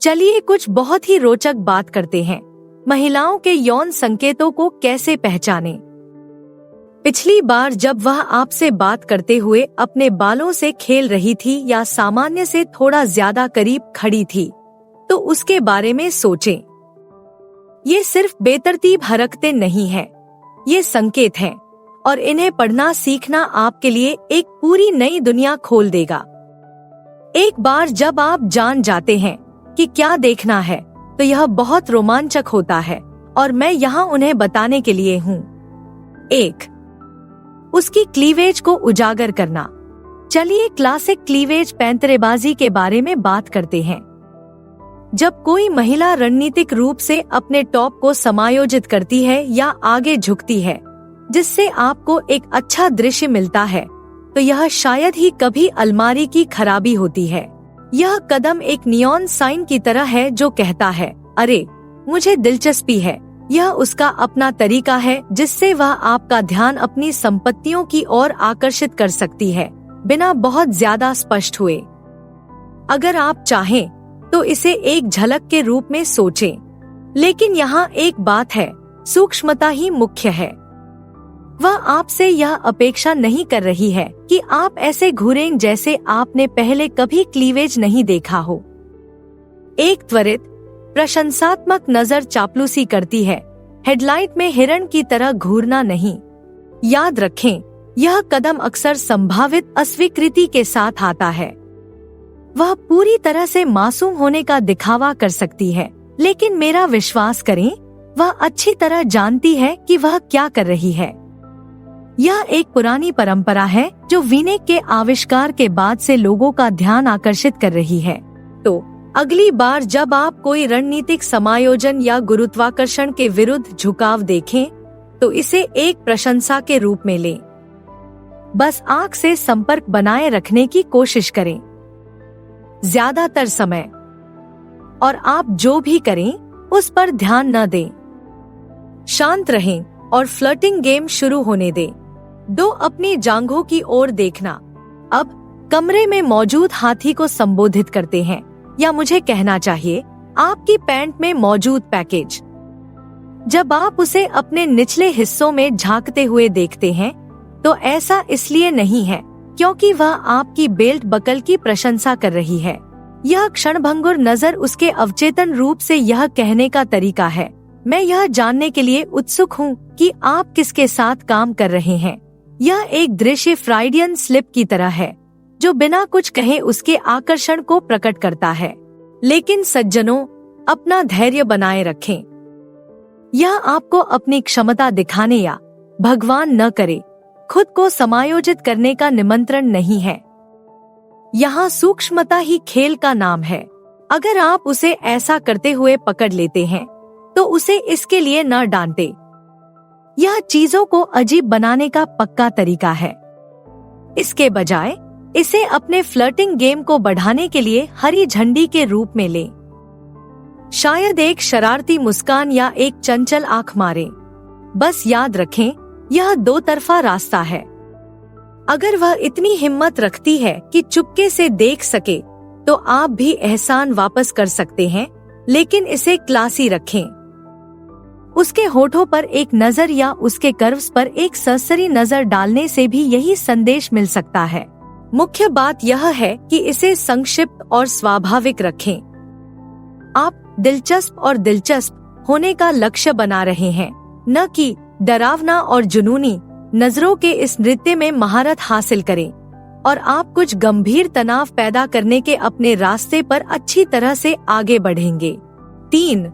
चलिए कुछ बहुत ही रोचक बात करते हैं। महिलाओं के यौन संकेतों को कैसे पहचानें। पिछली बार जब वह आपसे बात करते हुए अपने बालों से खेल रही थी या सामान्य से थोड़ा ज्यादा करीब खड़ी थी, तो उसके बारे में सोचें। ये सिर्फ बेतरतीब हरकतें नहीं हैं, ये संकेत हैं और इन्हें पढ़ना सीखना आपके लिए एक पूरी नई दुनिया खोल देगा। एक बार जब आप जान जाते हैं कि क्या देखना है, तो यह बहुत रोमांचक होता है और मैं यहाँ उन्हें बताने के लिए हूँ। 1. उसकी क्लीवेज को उजागर करना। चलिए क्लासिक क्लीवेज पैंतरेबाजी के बारे में बात करते हैं। जब कोई महिला रणनीतिक रूप से अपने टॉप को समायोजित करती है या आगे झुकती है, जिससे आपको एक अच्छा दृश्य मिलता है, तो यह शायद ही कभी अलमारी की खराबी होती है। यह कदम एक नियॉन साइन की तरह है जो कहता है, अरे मुझे दिलचस्पी है। यह उसका अपना तरीका है जिससे वह आपका ध्यान अपनी संपत्तियों की ओर आकर्षित कर सकती है, बिना बहुत ज्यादा स्पष्ट हुए। अगर आप चाहें तो इसे एक झलक के रूप में सोचें। लेकिन यहाँ एक बात है, सूक्ष्मता ही मुख्य है। वह आपसे यह अपेक्षा नहीं कर रही है कि आप ऐसे घूरें जैसे आपने पहले कभी क्लीवेज नहीं देखा हो। एक त्वरित प्रशंसात्मक नजर चापलूसी करती है, हेडलाइट में हिरण की तरह घूरना नहीं। याद रखें, यह कदम अक्सर संभावित अस्वीकृति के साथ आता है। वह पूरी तरह से मासूम होने का दिखावा कर सकती है, लेकिन मेरा विश्वास करें, वह अच्छी तरह जानती है कि वह क्या कर रही है। यह एक पुरानी परंपरा है जो वीनेक के आविष्कार के बाद से लोगों का ध्यान आकर्षित कर रही है। तो अगली बार जब आप कोई रणनीतिक समायोजन या गुरुत्वाकर्षण के विरुद्ध झुकाव देखें, तो इसे एक प्रशंसा के रूप में लें। बस आंख से संपर्क बनाए रखने की कोशिश करें ज्यादातर समय, और आप जो भी करें उस पर ध्यान न दें। शांत रहें और फ्लर्टिंग गेम शुरू होने दें। 2. अपनी जांघों की ओर देखना। अब कमरे में मौजूद हाथी को संबोधित करते हैं, या मुझे कहना चाहिए आपकी पैंट में मौजूद पैकेज। जब आप उसे अपने निचले हिस्सों में झांकते हुए देखते हैं, तो ऐसा इसलिए नहीं है क्योंकि वह आपकी बेल्ट बकल की प्रशंसा कर रही है। यह क्षणभंगुर नजर उसके अवचेतन रूप से यह कहने का तरीका है, मैं यह जानने के लिए उत्सुक हूँ कि आप किसके साथ काम कर रहे हैं। यह एक दृश्य फ्राइडियन स्लिप की तरह है, जो बिना कुछ कहे उसके आकर्षण को प्रकट करता है। लेकिन सज्जनों, अपना धैर्य बनाए रखें। यह आपको अपनी क्षमता दिखाने या भगवान न करे खुद को समायोजित करने का निमंत्रण नहीं है। यहाँ सूक्ष्मता ही खेल का नाम है। अगर आप उसे ऐसा करते हुए पकड़ लेते हैं, तो उसे इसके लिए न डांटे। यह चीजों को अजीब बनाने का पक्का तरीका है। इसके बजाय इसे अपने फ्लर्टिंग गेम को बढ़ाने के लिए हरी झंडी के रूप में लें। शायद एक शरारती मुस्कान या एक चंचल आंख मारें। बस याद रखें, यह 2 तरफा रास्ता है। अगर वह इतनी हिम्मत रखती है कि चुपके से देख सके, तो आप भी एहसान वापस कर सकते हैं, लेकिन इसे क्लासी रखें। उसके होठों पर एक नजर या उसके कर्व्स पर एक सरसरी नजर डालने से भी यही संदेश मिल सकता है। मुख्य बात यह है कि इसे संक्षिप्त और स्वाभाविक रखें। आप दिलचस्प और दिलचस्प होने का लक्ष्य बना रहे हैं, न कि डरावना और जुनूनी नजरों के इस नृत्य में महारत हासिल करें, और आप कुछ गंभीर तनाव पैदा करने के अपने रास्ते पर अच्छी तरह से आगे बढ़ेंगे। 3.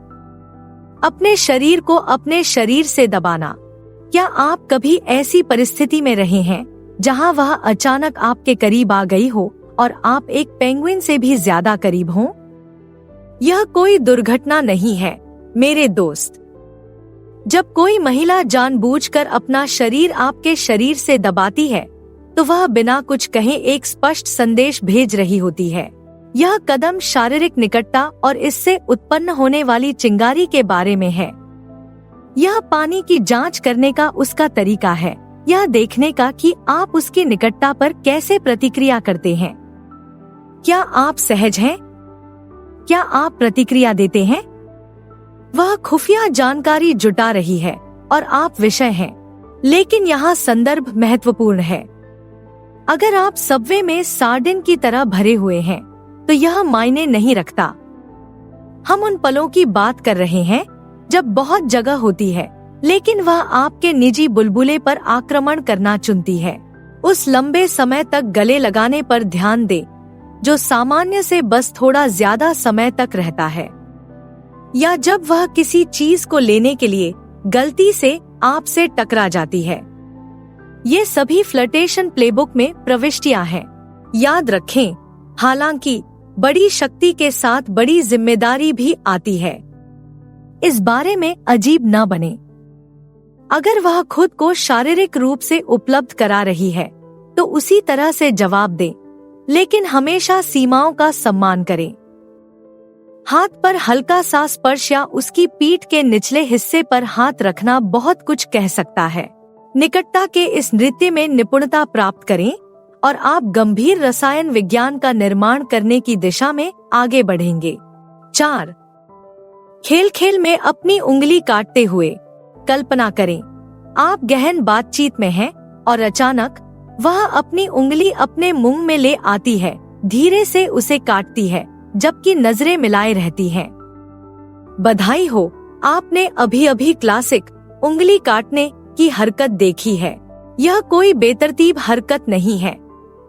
अपने शरीर को अपने शरीर से दबाना। क्या आप कभी ऐसी परिस्थिति में रहे हैं जहां वह अचानक आपके करीब आ गई हो और आप एक पेंगुइन से भी ज्यादा करीब हों? यह कोई दुर्घटना नहीं है मेरे दोस्त। जब कोई महिला जानबूझकर अपना शरीर आपके शरीर से दबाती है, तो वह बिना कुछ कहे एक स्पष्ट संदेश भेज रही होती है। यह कदम शारीरिक निकटता और इससे उत्पन्न होने वाली चिंगारी के बारे में है। यह पानी की जांच करने का उसका तरीका है, यह देखने का कि आप उसकी निकटता पर कैसे प्रतिक्रिया करते हैं। क्या आप सहज हैं? क्या आप प्रतिक्रिया देते हैं? वह खुफिया जानकारी जुटा रही है और आप विषय हैं, लेकिन यहाँ संदर्भ महत्वपूर्ण है। अगर आप सबवे में सार्डिन की तरह भरे हुए हैं तो यह मायने नहीं रखता। हम उन पलों की बात कर रहे हैं जब बहुत जगह होती है, लेकिन वह आपके निजी बुलबुले पर आक्रमण करना चुनती है। उस लंबे समय तक गले लगाने पर ध्यान दे जो सामान्य से बस थोड़ा ज्यादा समय तक रहता है, या जब वह किसी चीज को लेने के लिए गलती से आपसे टकरा जाती है। ये सभी फ्लर्टेशन प्लेबुक में प्रविष्टियां हैं। याद रखें, हालांकि बड़ी शक्ति के साथ बड़ी जिम्मेदारी भी आती है। इस बारे में अजीब न बने। अगर वह खुद को शारीरिक रूप से उपलब्ध करा रही है तो उसी तरह से जवाब दे, लेकिन हमेशा सीमाओं का सम्मान करें। हाथ पर हल्का सा स्पर्श या उसकी पीठ के निचले हिस्से पर हाथ रखना बहुत कुछ कह सकता है। निकटता के इस नृत्य में निपुणता प्राप्त करें और आप गंभीर रसायन विज्ञान का निर्माण करने की दिशा में आगे बढ़ेंगे। 4. खेल खेल में अपनी उंगली काटते हुए कल्पना करें, आप गहन बातचीत में हैं और अचानक वह अपनी उंगली अपने मुंह में ले आती है, धीरे से उसे काटती है जबकि नजरें मिलाए रहती हैं। बधाई हो, आपने अभी अभी क्लासिक उंगली काटने की हरकत देखी है। यह कोई बेतरतीब हरकत नहीं है,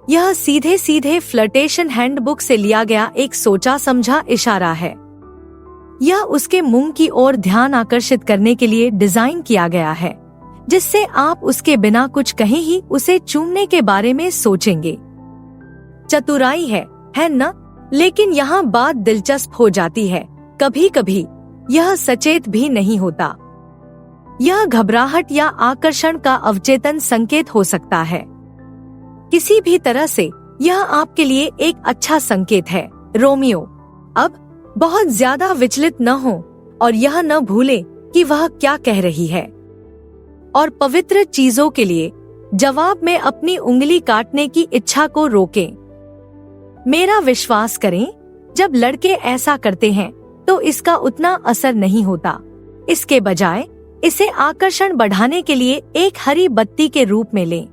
यह सीधे सीधे फ्लर्टेशन हैंडबुक से लिया गया एक सोचा समझा इशारा है। यह उसके मुंह की ओर ध्यान आकर्षित करने के लिए डिजाइन किया गया है, जिससे आप उसके बिना कुछ कहे ही उसे चूमने के बारे में सोचेंगे। चतुराई है न? लेकिन यहाँ बात दिलचस्प हो जाती है। कभी कभी यह सचेत भी नहीं होता। यह घबराहट या आकर्षण का अवचेतन संकेत हो सकता है। किसी भी तरह से यह आपके लिए एक अच्छा संकेत है। रोमियो अब बहुत ज्यादा विचलित न हो और यह न भूले कि वह क्या कह रही है, और पवित्र चीजों के लिए जवाब में अपनी उंगली काटने की इच्छा को रोकें। मेरा विश्वास करें, जब लड़के ऐसा करते हैं तो इसका उतना असर नहीं होता। इसके बजाय इसे आकर्षण बढ़ाने के लिए एक हरी बत्ती के रूप में लें।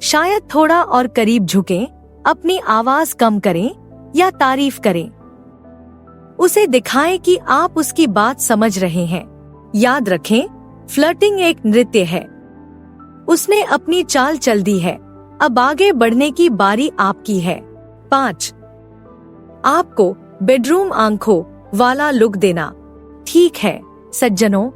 शायद थोड़ा और करीब झुकें, अपनी आवाज कम करें या तारीफ करें। उसे दिखाएं कि आप उसकी बात समझ रहे हैं। याद रखें, फ्लर्टिंग एक नृत्य है। उसने अपनी चाल चल दी है, अब आगे बढ़ने की बारी आपकी है। 5. आपको बेडरूम आंखों वाला लुक देना। ठीक है सज्जनों,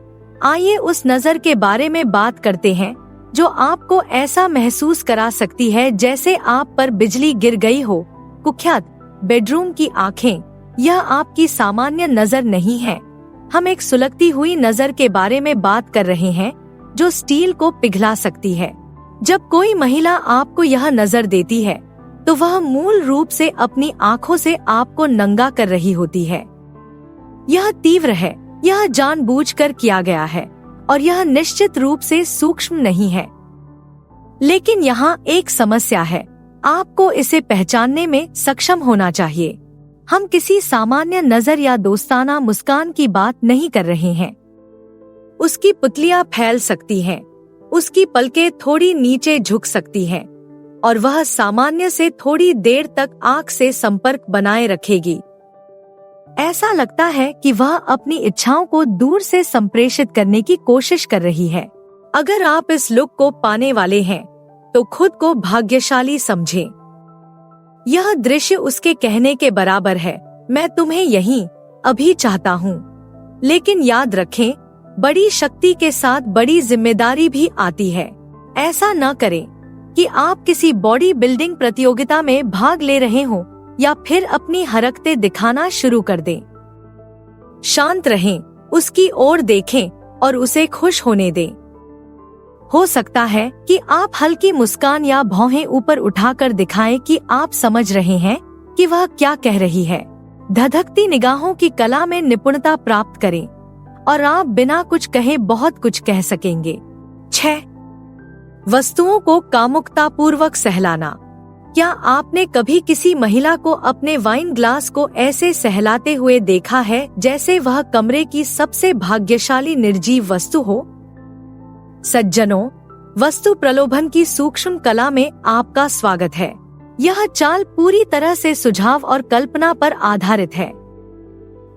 आइए उस नजर के बारे में बात करते हैं जो आपको ऐसा महसूस करा सकती है जैसे आप पर बिजली गिर गई हो। कुख्यात बेडरूम की आंखें। यह आपकी सामान्य नजर नहीं है। हम एक सुलगती हुई नजर के बारे में बात कर रहे हैं जो स्टील को पिघला सकती है। जब कोई महिला आपको यह नजर देती है तो वह मूल रूप से अपनी आंखों से आपको नंगा कर रही होती है। यह तीव्र है, यह जानबूझकर किया गया है और यह निश्चित रूप से सूक्ष्म नहीं है। लेकिन यहाँ एक समस्या है, आपको इसे पहचानने में सक्षम होना चाहिए। हम किसी सामान्य नजर या दोस्ताना मुस्कान की बात नहीं कर रहे हैं। उसकी पुतलियां फैल सकती हैं, उसकी पलकें थोड़ी नीचे झुक सकती हैं और वह सामान्य से थोड़ी देर तक आंख से संपर्क बनाए रखेगी। ऐसा लगता है कि वह अपनी इच्छाओं को दूर से संप्रेषित करने की कोशिश कर रही है। अगर आप इस लुक को पाने वाले हैं तो खुद को भाग्यशाली समझें। यह दृश्य उसके कहने के बराबर है, मैं तुम्हें यहीं अभी चाहता हूँ। लेकिन याद रखें, बड़ी शक्ति के साथ बड़ी जिम्मेदारी भी आती है। ऐसा न करें कि आप किसी बॉडी बिल्डिंग प्रतियोगिता में भाग ले रहे हो या फिर अपनी हरकतें दिखाना शुरू कर दें। शांत रहें, उसकी ओर देखें और उसे खुश होने दें। हो सकता है कि आप हल्की मुस्कान या भौहें ऊपर उठाकर दिखाएं कि आप समझ रहे हैं कि वह क्या कह रही है। धधकती निगाहों की कला में निपुणता प्राप्त करें और आप बिना कुछ कहे बहुत कुछ कह सकेंगे। 6. वस्तुओं को कामुकतापूर्वक सहलाना। क्या आपने कभी किसी महिला को अपने वाइन ग्लास को ऐसे सहलाते हुए देखा है जैसे वह कमरे की सबसे भाग्यशाली निर्जीव वस्तु हो? सज्जनों, वस्तु प्रलोभन की सूक्ष्म कला में आपका स्वागत है। यह चाल पूरी तरह से सुझाव और कल्पना पर आधारित है।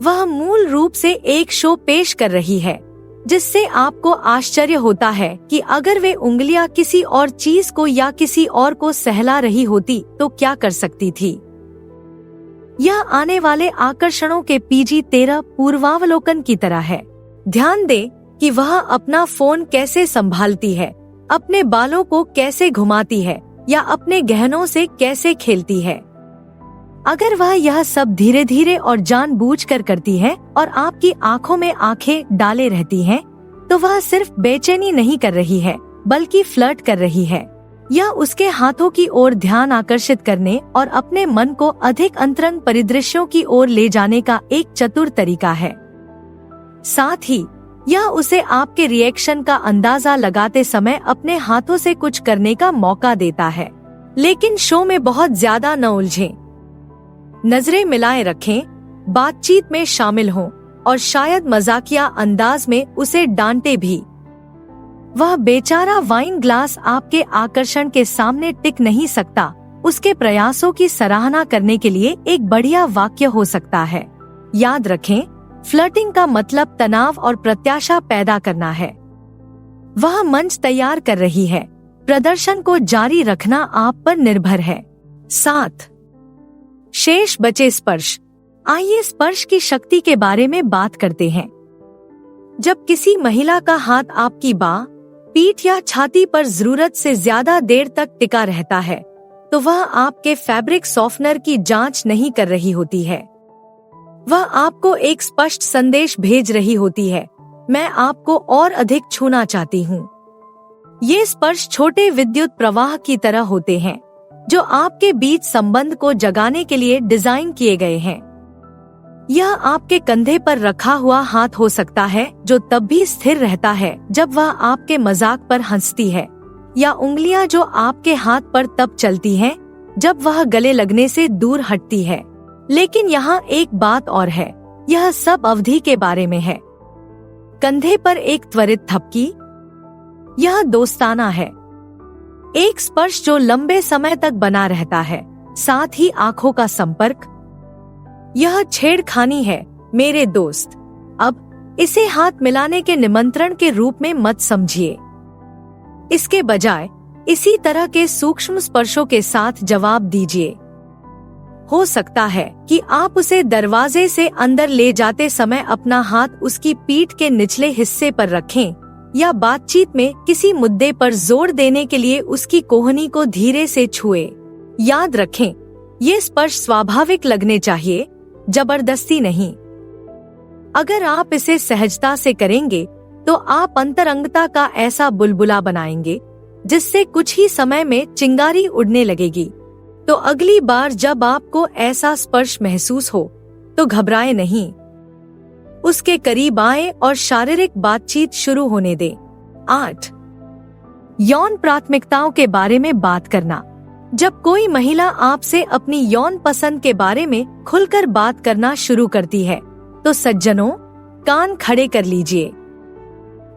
वह मूल रूप से एक शो पेश कर रही है जिससे आपको आश्चर्य होता है कि अगर वे उंगलियां किसी और चीज को या किसी और को सहला रही होती तो क्या कर सकती थी। यह आने वाले आकर्षणों के PG-13 पूर्वावलोकन की तरह है। ध्यान दें कि वह अपना फोन कैसे संभालती है, अपने बालों को कैसे घुमाती है या अपने गहनों से कैसे खेलती है। अगर वह यह सब धीरे धीरे और जानबूझकर करती है और आपकी आंखों में आंखें डाले रहती है, तो वह सिर्फ बेचैनी नहीं कर रही है बल्कि फ्लर्ट कर रही है। यह उसके हाथों की ओर ध्यान आकर्षित करने और अपने मन को अधिक अंतरंग परिदृश्यों की ओर ले जाने का एक चतुर तरीका है। साथ ही यह उसे आपके रिएक्शन का अंदाजा लगाते समय अपने हाथों से कुछ करने का मौका देता है। लेकिन शो में बहुत ज्यादा न उलझें। नजरें मिलाए रखें, बातचीत में शामिल हों और शायद मजाकिया अंदाज में उसे डांटे भी। वह बेचारा वाइन ग्लास आपके आकर्षण के सामने टिक नहीं सकता। उसके प्रयासों की सराहना करने के लिए एक बढ़िया वाक्य हो सकता है। याद रखें, फ्लर्टिंग का मतलब तनाव और प्रत्याशा पैदा करना है। वह मंच तैयार कर रही है, प्रदर्शन को जारी रखना आप पर निर्भर है। 7. शेष बचे स्पर्श। आइए स्पर्श की शक्ति के बारे में बात करते हैं। जब किसी महिला का हाथ आपकी बाह, पीठ या छाती पर जरूरत से ज्यादा देर तक टिका रहता है, तो वह आपके फैब्रिक सॉफ्टनर की जांच नहीं कर रही होती है। वह आपको एक स्पष्ट संदेश भेज रही होती है, मैं आपको और अधिक छूना चाहती हूँ। ये स्पर्श छोटे विद्युत प्रवाह की तरह होते हैं जो आपके बीच संबंध को जगाने के लिए डिजाइन किए गए हैं। यह आपके कंधे पर रखा हुआ हाथ हो सकता है जो तब भी स्थिर रहता है जब वह आपके मजाक पर हंसती है, या उंगलियां जो आपके हाथ पर तब चलती हैं जब वह गले लगने से दूर हटती है। लेकिन यहाँ एक बात और है, यह सब अवधि के बारे में है। कंधे पर एक त्वरित थपकी, यह दोस्ताना है। एक स्पर्श जो लंबे समय तक बना रहता है, साथ ही आंखों का संपर्क, यह छेड़खानी है मेरे दोस्त। अब इसे हाथ मिलाने के निमंत्रण के रूप में मत समझिए। इसके बजाय इसी तरह के सूक्ष्म स्पर्शों के साथ जवाब दीजिए। हो सकता है कि आप उसे दरवाजे से अंदर ले जाते समय अपना हाथ उसकी पीठ के निचले हिस्से पर रखें, या बातचीत में किसी मुद्दे पर जोर देने के लिए उसकी कोहनी को धीरे से छुए। याद रखें, ये स्पर्श स्वाभाविक लगने चाहिए, जबरदस्ती नहीं। अगर आप इसे सहजता से करेंगे तो आप अंतरंगता का ऐसा बुलबुला बनाएंगे जिससे कुछ ही समय में चिंगारी उड़ने लगेगी। तो अगली बार जब आपको ऐसा स्पर्श महसूस हो तो घबराएं नहीं, उसके करीब आएं और शारीरिक बातचीत शुरू होने दें। 8. यौन प्राथमिकताओं के बारे में बात करना। जब कोई महिला आपसे अपनी यौन पसंद के बारे में खुलकर बात करना शुरू करती है तो सज्जनों, कान खड़े कर लीजिए।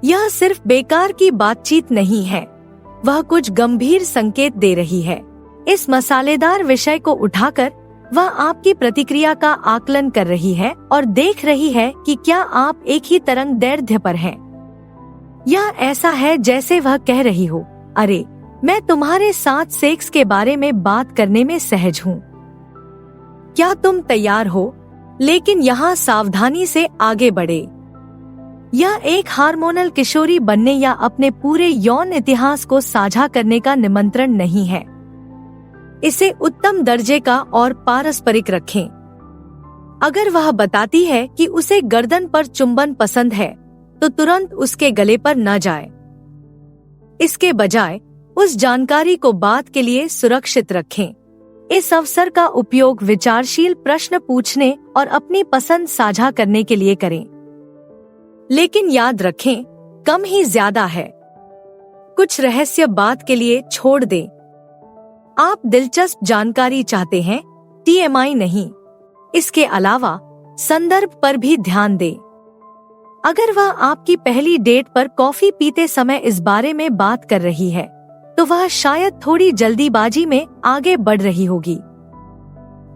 यह सिर्फ बेकार की बातचीत नहीं है, वह कुछ गंभीर संकेत दे रही है। इस मसालेदार विषय को उठाकर वह आपकी प्रतिक्रिया का आकलन कर रही है और देख रही है कि क्या आप एक ही तरंग दैर्ध्य पर हैं। यह ऐसा है जैसे वह कह रही हो, अरे मैं तुम्हारे साथ सेक्स के बारे में बात करने में सहज हूँ, क्या तुम तैयार हो? लेकिन यहाँ सावधानी से आगे बढ़े। यह एक हार्मोनल किशोरी बनने या अपने पूरे यौन इतिहास को साझा करने का निमंत्रण नहीं है। इसे उत्तम दर्जे का और पारस्परिक रखें। अगर वह बताती है कि उसे गर्दन पर चुंबन पसंद है तो तुरंत उसके गले पर न जाए। इसके बजाय उस जानकारी को बात के लिए सुरक्षित रखें। इस अवसर का उपयोग विचारशील प्रश्न पूछने और अपनी पसंद साझा करने के लिए करें। लेकिन याद रखें, कम ही ज्यादा है। कुछ रहस्य बात के लिए छोड़ दें। आप दिलचस्प जानकारी चाहते हैं, TMI नहीं। इसके अलावा संदर्भ पर भी ध्यान दें। अगर वह आपकी पहली डेट पर कॉफी पीते समय इस बारे में बात कर रही है, तो वह शायद थोड़ी जल्दीबाजी में आगे बढ़ रही होगी।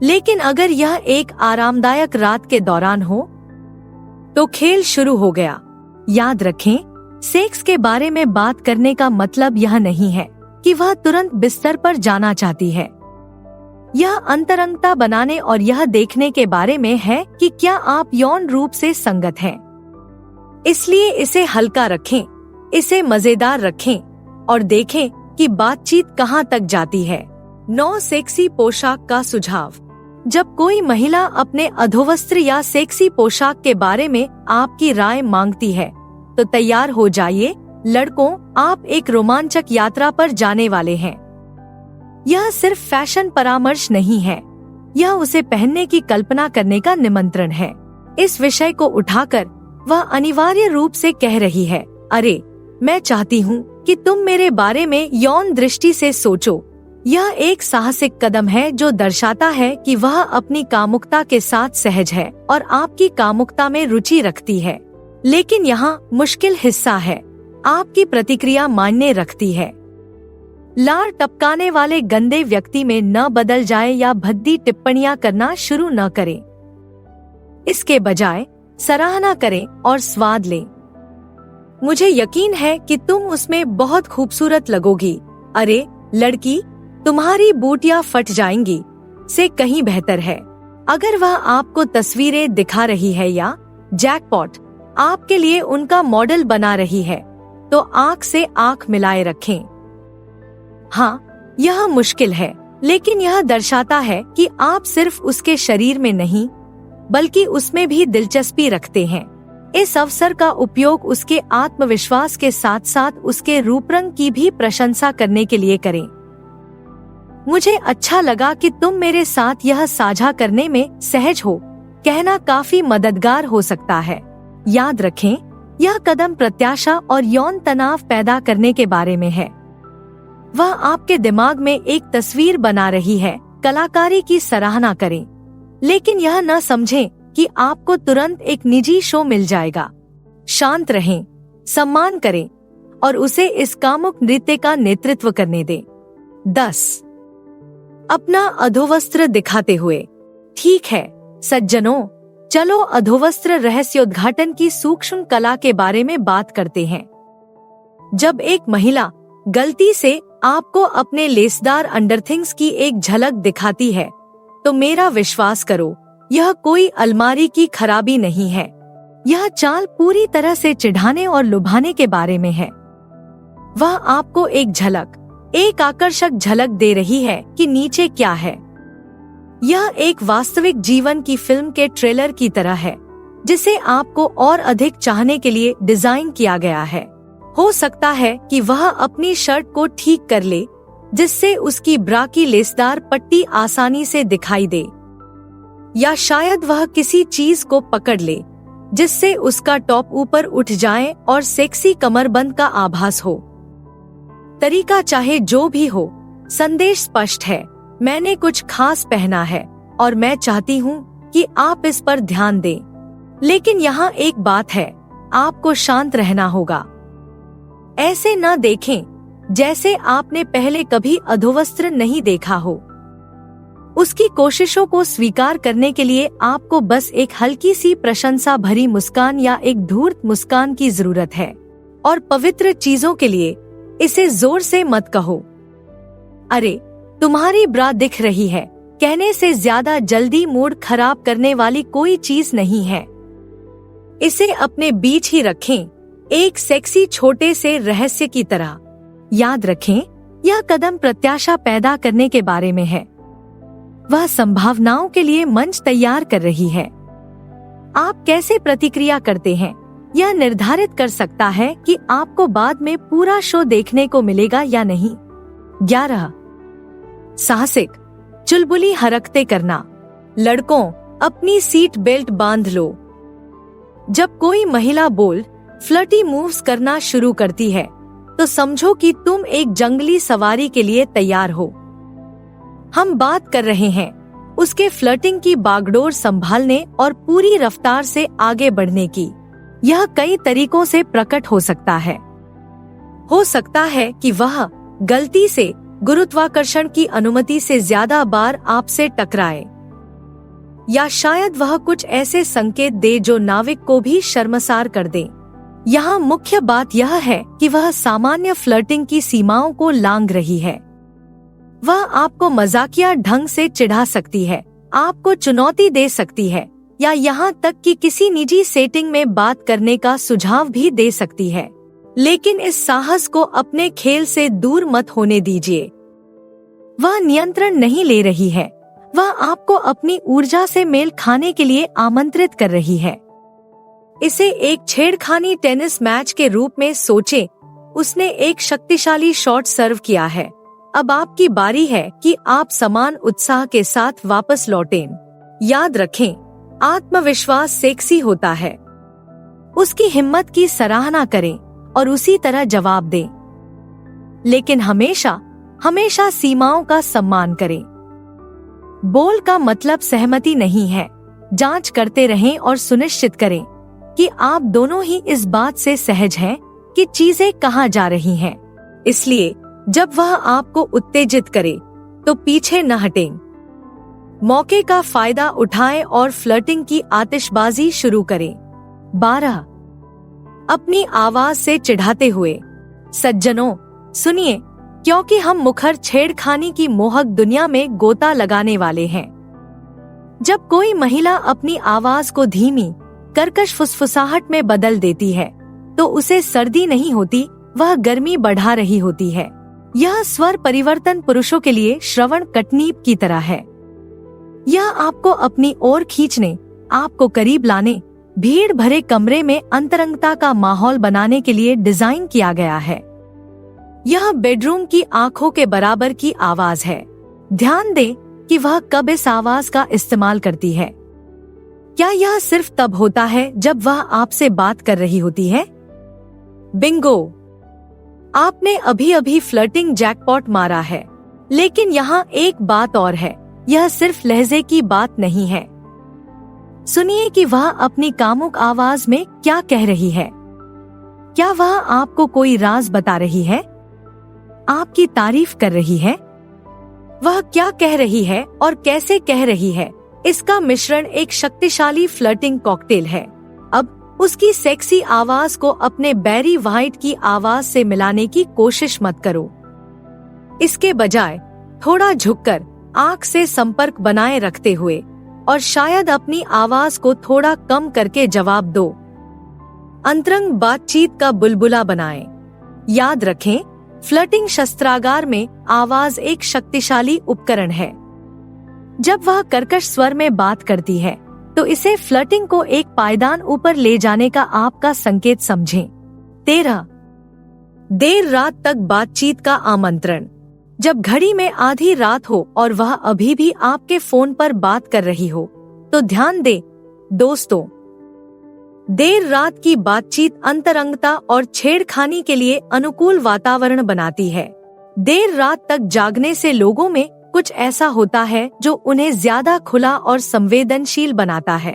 लेकिन अगर यह एक आरामदायक रात के दौरान हो, तो खेल शुरू हो गया। याद रखें, सेक्स के बारे में बात करने का मतलब यह नहीं है कि वह तुरंत बिस्तर पर जाना चाहती है। यह अंतरंगता बनाने और यह देखने के बारे में है कि क्या आप यौन रूप से संगत हैं। इसलिए इसे हल्का रखें, इसे मजेदार रखें और देखें कि बातचीत कहां तक जाती है। 9 सेक्सी पोशाक का सुझाव। जब कोई महिला अपने अधोवस्त्र या सेक्सी पोशाक के बारे में आपकी राय मांगती है, तो तैयार हो जाइए लड़कों, आप एक रोमांचक यात्रा पर जाने वाले हैं। यह सिर्फ फैशन परामर्श नहीं है, यह उसे पहनने की कल्पना करने का निमंत्रण है। इस विषय को उठाकर वह अनिवार्य रूप से कह रही है, अरे मैं चाहती हूँ कि तुम मेरे बारे में यौन दृष्टि से सोचो। यह एक साहसिक कदम है जो दर्शाता है कि वह अपनी कामुकता के साथ सहज है और आपकी कामुकता में रुचि रखती है। लेकिन यहाँ मुश्किल हिस्सा है, आपकी प्रतिक्रिया मायने रखती है। लार टपकाने वाले गंदे व्यक्ति में न बदल जाए या भद्दी टिप्पणियां करना शुरू न करें। इसके बजाय सराहना करें और स्वाद लें। मुझे यकीन है कि तुम उसमें बहुत खूबसूरत लगोगी। अरे लड़की, तुम्हारी बूटियां फट जाएंगी से कहीं बेहतर है। अगर वह आपको तस्वीरें दिखा रही है या जैकपॉट आपके लिए उनका मॉडल बना रही है, तो आंख से आंख मिलाए रखें। हाँ, यह मुश्किल है, लेकिन यह दर्शाता है कि आप सिर्फ उसके शरीर में नहीं, बल्कि उसमें भी दिलचस्पी रखते हैं। इस अवसर का उपयोग उसके आत्मविश्वास के साथ साथ उसके रूपरंग की भी प्रशंसा करने के लिए करें। मुझे अच्छा लगा कि तुम मेरे साथ यह साझा करने में सहज हो, कहना काफी मददगार हो सकता है। याद रखें, यह कदम प्रत्याशा और यौन तनाव पैदा करने के बारे में है। वह आपके दिमाग में एक तस्वीर बना रही है। कलाकारी की सराहना करें, लेकिन यह न समझें कि आपको तुरंत एक निजी शो मिल जाएगा। शांत रहें, सम्मान करें और उसे इस कामुक नृत्य का नेतृत्व करने दें। 10. अपना अधोवस्त्र दिखाते हुए। ठीक है सज्जनों, चलो अधोवस्त्र रहस्योद्घाटन की सूक्ष्म कला के बारे में बात करते हैं। जब एक महिला गलती से आपको अपने लेसदार अंडरथिंग्स की एक झलक दिखाती है, तो मेरा विश्वास करो, यह कोई अलमारी की खराबी नहीं है। यह चाल पूरी तरह से चिढ़ाने और लुभाने के बारे में है। वह आपको एक आकर्षक झलक दे रही है कि नीचे क्या है। यह एक वास्तविक जीवन की फिल्म के ट्रेलर की तरह है, जिसे आपको और अधिक चाहने के लिए डिजाइन किया गया है। हो सकता है कि वह अपनी शर्ट को ठीक कर ले, जिससे उसकी ब्रा की लेसदार पट्टी आसानी से दिखाई दे, या शायद वह किसी चीज को पकड़ ले जिससे उसका टॉप ऊपर उठ जाए और सेक्सी कमरबंद का आभास हो। तरीका चाहे जो भी हो, संदेश स्पष्ट है। मैंने कुछ खास पहना है और मैं चाहती हूँ कि आप इस पर ध्यान दें। लेकिन यहाँ एक बात है, आपको शांत रहना होगा। ऐसे न देखें जैसे आपने पहले कभी अधोवस्त्र नहीं देखा हो। उसकी कोशिशों को स्वीकार करने के लिए आपको बस एक हल्की सी प्रशंसा भरी मुस्कान या एक धूर्त मुस्कान की जरूरत है। और पवित्र चीजों के लिए इसे जोर से मत कहो। अरे तुम्हारी ब्रा दिख रही है कहने से ज्यादा जल्दी मूड खराब करने वाली कोई चीज नहीं है। इसे अपने बीच ही रखें, एक सेक्सी छोटे से रहस्य की तरह। याद रखें, यह कदम प्रत्याशा पैदा करने के बारे में है। वह संभावनाओं के लिए मंच तैयार कर रही है। आप कैसे प्रतिक्रिया करते हैं, यह निर्धारित कर सकता है कि आपको बाद में पूरा शो देखने को मिलेगा या नहीं। 11. साहसिक चुलबुली हरकतें करना। लड़कों, अपनी सीट बेल्ट बांध लो। जब कोई महिला बोल्ड, फ्लर्टी मूव्स करना शुरू करती है, तो समझो कि तुम एक जंगली सवारी के लिए तैयार हो। हम बात कर रहे हैं उसके फ्लर्टिंग की बागडोर संभालने और पूरी रफ्तार से आगे बढ़ने की। यह कई तरीकों से प्रकट हो सकता है। हो सकता है कि वह गलती से गुरुत्वाकर्षण की अनुमति से ज्यादा बार आपसे टकराए, या शायद वह कुछ ऐसे संकेत दे जो नाविक को भी शर्मसार कर दे। यहाँ मुख्य बात यह है कि वह सामान्य फ्लर्टिंग की सीमाओं को लांघ रही है। वह आपको मजाकिया ढंग से चिढ़ा सकती है, आपको चुनौती दे सकती है, या यहाँ तक कि किसी निजी सेटिंग में बात करने का सुझाव भी दे सकती है। लेकिन इस साहस को अपने खेल से दूर मत होने दीजिए। वह नियंत्रण नहीं ले रही है, वह आपको अपनी ऊर्जा से मेल खाने के लिए आमंत्रित कर रही है। इसे एक छेड़खानी टेनिस मैच के रूप में सोचें। उसने एक शक्तिशाली शॉट सर्व किया है। अब आपकी बारी है कि आप समान उत्साह के साथ वापस लौटें। याद रखें, आत्मविश्वास सेक्सी होता है। उसकी हिम्मत की सराहना करें और उसी तरह जवाब दें। लेकिन हमेशा सीमाओं का सम्मान करें। बोल का मतलब सहमति नहीं है। जांच करते रहें और सुनिश्चित करें कि आप दोनों ही इस बात से सहज हैं कि चीजें कहाँ जा रही हैं। इसलिए जब वह आपको उत्तेजित करे तो पीछे न हटें। मौके का फायदा उठाएं और फ्लर्टिंग की आतिशबाजी शुरू करें। 12. अपनी आवाज से चिढ़ाते हुए। सज्जनों, सुनिए, क्योंकि हम मुखर छेड़खानी की मोहक दुनिया में गोता लगाने वाले हैं। जब कोई महिला अपनी आवाज को धीमी, कर्कश फुसफुसाहट में बदल देती है तो उसे सर्दी नहीं होती, वह गर्मी बढ़ा रही होती है। यह स्वर परिवर्तन पुरुषों के लिए श्रवण कटनीप की तरह है। यह आपको अपनी ओर खींचने, आपको करीब लाने, भीड़ भरे कमरे में अंतरंगता का माहौल बनाने के लिए डिजाइन किया गया है। यह बेडरूम की आंखों के बराबर की आवाज है। ध्यान दें कि वह कब इस आवाज का इस्तेमाल करती है। क्या यह सिर्फ तब होता है जब वह आपसे बात कर रही होती है? बिंगो! आपने अभी फ्लर्टिंग जैकपॉट मारा है। लेकिन यहाँ एक बात और है, यह सिर्फ लहजे की बात नहीं है। सुनिए कि वह अपनी कामुक आवाज में क्या कह रही है। क्या वह आपको कोई राज बता रही है? आपकी तारीफ कर रही है? वह क्या कह रही है और कैसे कह रही है, इसका मिश्रण एक शक्तिशाली फ्लर्टिंग कॉकटेल है। अब उसकी सेक्सी आवाज को अपने बैरी व्हाइट की आवाज से मिलाने की कोशिश मत करो। इसके बजाय थोड़ा झुककर, आंख से संपर्क बनाए रखते हुए और शायद अपनी आवाज को थोड़ा कम करके जवाब दो। अंतरंग बातचीत का बुलबुला बनाएं। याद रखें, फ्लर्टिंग शस्त्रागार में आवाज एक शक्तिशाली उपकरण है। जब वह कर्कश स्वर में बात करती है तो इसे फ्लर्टिंग को एक पायदान ऊपर ले जाने का आपका संकेत समझें। 13. देर रात तक बातचीत का आमंत्रण। जब घड़ी में आधी रात हो और वह अभी भी आपके फोन पर बात कर रही हो तो ध्यान दें दोस्तों, देर रात की बातचीत अंतरंगता और छेड़खानी के लिए अनुकूल वातावरण बनाती है। देर रात तक जागने से लोगों में कुछ ऐसा होता है जो उन्हें ज्यादा खुला और संवेदनशील बनाता है।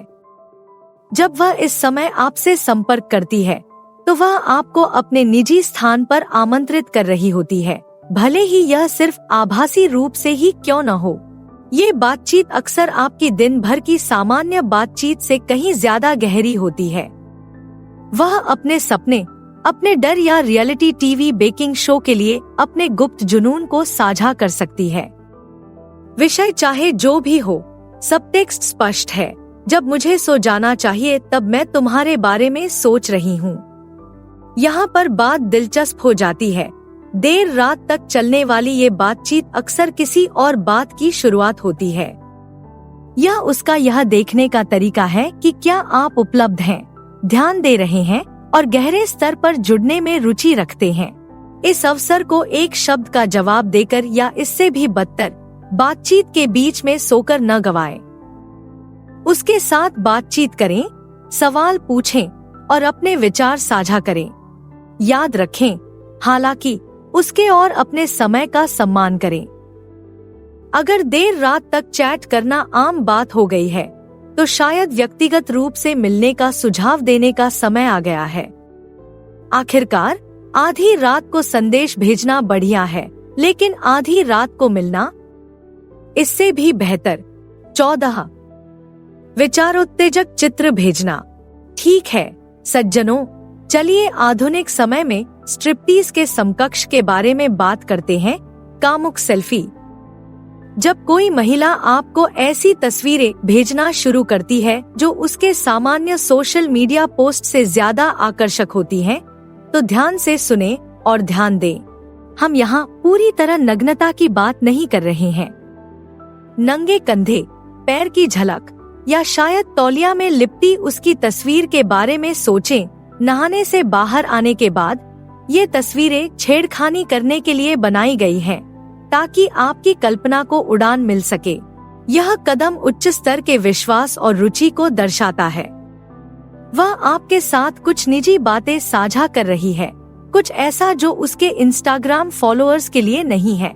जब वह इस समय आपसे संपर्क करती है तो वह आपको अपने निजी स्थान पर आमंत्रित कर रही होती है, भले ही यह सिर्फ आभासी रूप से ही क्यों न हो। ये बातचीत अक्सर आपकी दिन भर की सामान्य बातचीत से कहीं ज्यादा गहरी होती है। वह अपने सपने, अपने डर या रियलिटी टीवी बेकिंग शो के लिए अपने गुप्त जुनून को साझा कर सकती है। विषय चाहे जो भी हो, सबटेक्स्ट स्पष्ट है। जब मुझे सो जाना चाहिए तब मैं तुम्हारे बारे में सोच रही हूँ। यहाँ पर बात दिलचस्प हो जाती है। देर रात तक चलने वाली ये बातचीत अक्सर किसी और बात की शुरुआत होती है। यह उसका यह देखने का तरीका है कि क्या आप उपलब्ध हैं, ध्यान दे रहे हैं और गहरे स्तर पर जुड़ने में रुचि रखते हैं। इस अवसर को एक शब्द का जवाब देकर या इससे भी बदतर बातचीत के बीच में सोकर न गवाएं। उसके साथ बातचीत करें, सवाल पूछें और अपने विचार साझा करें। याद रखें, हालांकि उसके और अपने समय का सम्मान करें। अगर देर रात तक चैट करना आम बात हो गई है, तो शायद व्यक्तिगत रूप से मिलने का सुझाव देने का समय आ गया है। आखिरकार, आधी रात को संदेश भेजना बढ़िया है, लेकिन आधी रात को मिलना इससे भी बेहतर। 14 विचारोत्तेजक चित्र भेजना। ठीक है सज्जनों, चलिए आधुनिक समय में स्ट्रिप्टीज के समकक्ष के बारे में बात करते हैं, कामुक सेल्फी। जब कोई महिला आपको ऐसी तस्वीरें भेजना शुरू करती है जो उसके सामान्य सोशल मीडिया पोस्ट से ज्यादा आकर्षक होती हैं, तो ध्यान से सुने और ध्यान दें। हम यहाँ पूरी तरह नग्नता की बात नहीं कर रहे हैं। नंगे कंधे, पैर की झलक या शायद तौलिया में लिपटी उसकी तस्वीर के बारे में सोचें। नहाने से बाहर आने के बाद ये तस्वीरें छेड़खानी करने के लिए बनाई गई हैं, ताकि आपकी कल्पना को उड़ान मिल सके। यह कदम उच्च स्तर के विश्वास और रुचि को दर्शाता है। वह आपके साथ कुछ निजी बातें साझा कर रही है, कुछ ऐसा जो उसके इंस्टाग्राम फॉलोअर्स के लिए नहीं है।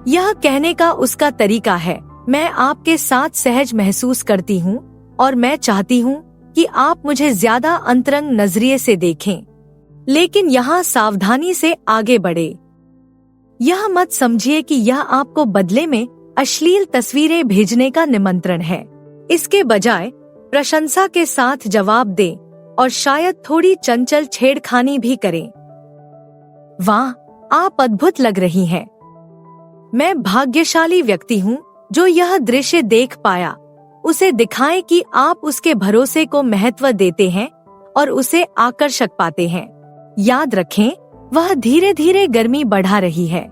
यह कहने का उसका तरीका है, मैं आपके साथ सहज महसूस करती हूँ और मैं चाहती हूँ कि आप मुझे ज्यादा अंतरंग नजरिए से देखें। लेकिन यहाँ सावधानी से आगे बढ़े। यह मत समझिए कि यह आपको बदले में अश्लील तस्वीरें भेजने का निमंत्रण है। इसके बजाय प्रशंसा के साथ जवाब दें और शायद थोड़ी चंचल छेड़खानी भी करें। वाह, आप अद्भुत लग रही हैं। मैं भाग्यशाली व्यक्ति हूँ जो यह दृश्य देख पाया। उसे दिखाएं कि आप उसके भरोसे को महत्व देते हैं और उसे आकर्षक पाते हैं। याद रखें, वह धीरे धीरे गर्मी बढ़ा रही है।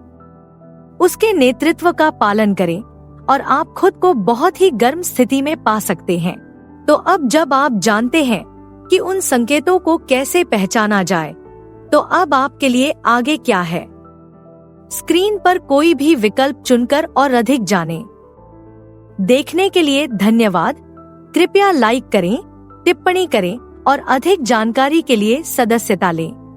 उसके नेतृत्व का पालन करें और आप खुद को बहुत ही गर्म स्थिति में पा सकते हैं। तो अब जब आप जानते हैं कि उन संकेतों को कैसे पहचाना जाए, तो अब आपके लिए आगे क्या है? स्क्रीन पर कोई भी विकल्प चुनकर और अधिक जानें। देखने के लिए धन्यवाद। कृपया लाइक करें, टिप्पणी करें और अधिक जानकारी के लिए सदस्यता लें।